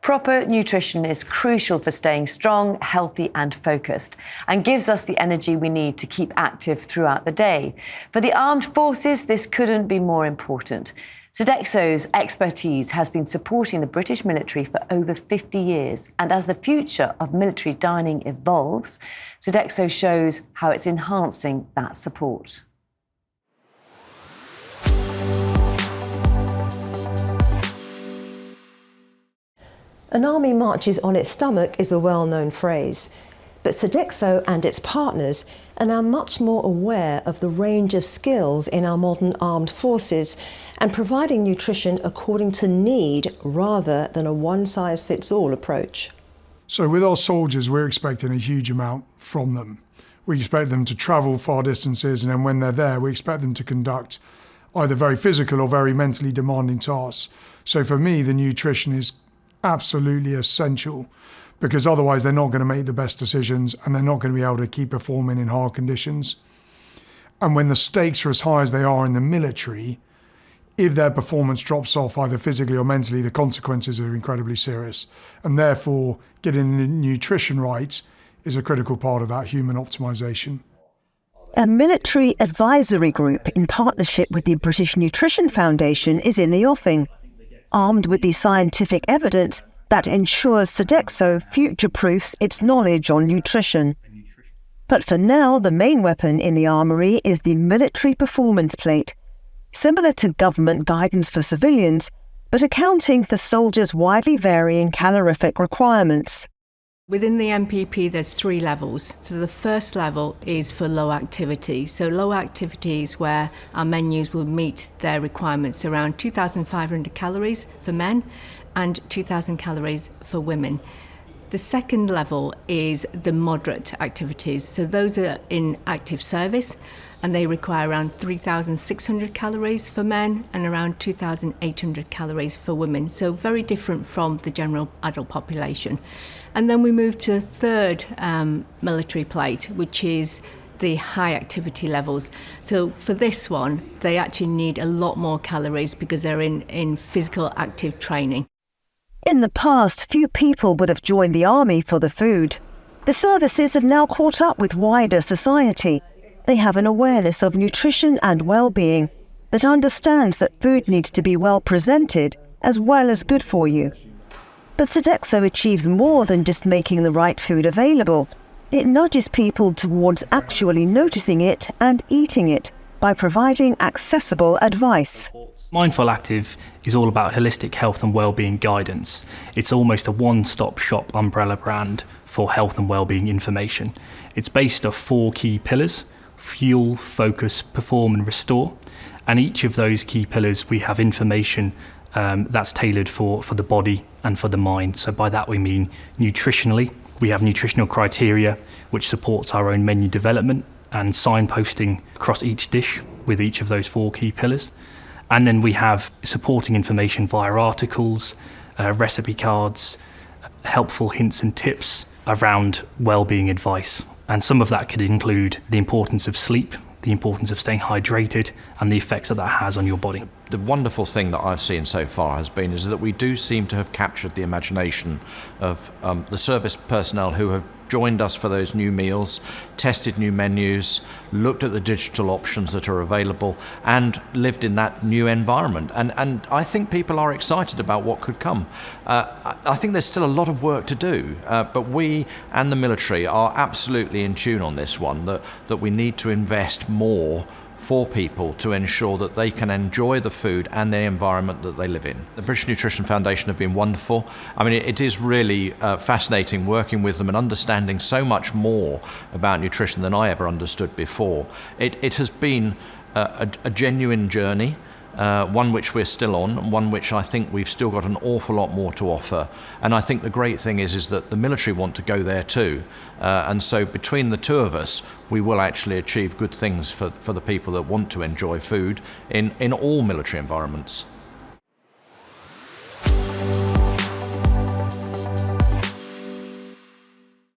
Proper nutrition is crucial for staying strong, healthy and focused, and gives us the energy we need to keep active throughout the day. For the armed forces, this couldn't be more important. Sodexo's expertise has been supporting the British military for over 50 years, and as the future of military dining evolves, Sodexo shows how it's enhancing that support. An army marches on its stomach is a well-known phrase, but Sodexo and its partners are now much more aware of the range of skills in our modern armed forces and providing nutrition according to need rather than a one-size-fits-all approach. So with our soldiers, we're expecting a huge amount from them. We expect them to travel far distances, and then when they're there, we expect them to conduct either very physical or very mentally demanding tasks. So for me, the nutrition is absolutely essential, because otherwise they're not going to make the best decisions and they're not going to be able to keep performing in hard conditions. And when the stakes are as high as they are in the military, if their performance drops off either physically or mentally, the consequences are incredibly serious. And therefore, getting the nutrition right is a critical part of that human optimization. A military advisory group in partnership with the British Nutrition Foundation is in the offing, armed with the scientific evidence that ensures Sodexo future-proofs its knowledge on nutrition. But for now, the main weapon in the armoury is the military performance plate, similar to government guidance for civilians, but accounting for soldiers' widely varying calorific requirements. Within the MPP, there's 3 levels. So the first level is for low activity. So low activity is where our menus will meet their requirements, around 2,500 calories for men and 2,000 calories for women. The second level is the moderate activities. So those are in active service, and they require around 3,600 calories for men and around 2,800 calories for women. So very different from the general adult population. And then we move to the third military plate, which is the high activity levels. So for this one, they actually need a lot more calories because they're in physical active training. In the past, few people would have joined the army for the food. The services have now caught up with wider society. They have an awareness of nutrition and well-being that understands that food needs to be well presented as well as good for you. But Sodexo achieves more than just making the right food available. It nudges people towards actually noticing it and eating it by providing accessible advice. Mindful Active is all about holistic health and wellbeing guidance. It's almost a one-stop shop umbrella brand for health and wellbeing information. It's based off 4 key pillars: fuel, focus, perform and restore. And each of those key pillars, we have information that's tailored for the body and for the mind. So by that we mean nutritionally. We have nutritional criteria which supports our own menu development and signposting across each dish with each of those 4 key pillars. And then we have supporting information via articles, recipe cards, helpful hints and tips around well-being advice. And some of that could include the importance of sleep, the importance of staying hydrated, and the effects that has on your body. The wonderful thing that I've seen so far is that we do seem to have captured the imagination of the service personnel who have joined us for those new meals, tested new menus, looked at the digital options that are available, and lived in that new environment. And I think people are excited about what could come. I think there's still a lot of work to do, but we and the military are absolutely in tune on this one, that we need to invest more for people to ensure that they can enjoy the food and the environment that they live in. The British Nutrition Foundation have been wonderful. I mean, it is really fascinating working with them and understanding so much more about nutrition than I ever understood before. It has been a genuine journey, one which we're still on, one which I think we've still got an awful lot more to offer. And I think the great thing is that the military want to go there too. And so between the two of us, we will actually achieve good things for the people that want to enjoy food in all military environments.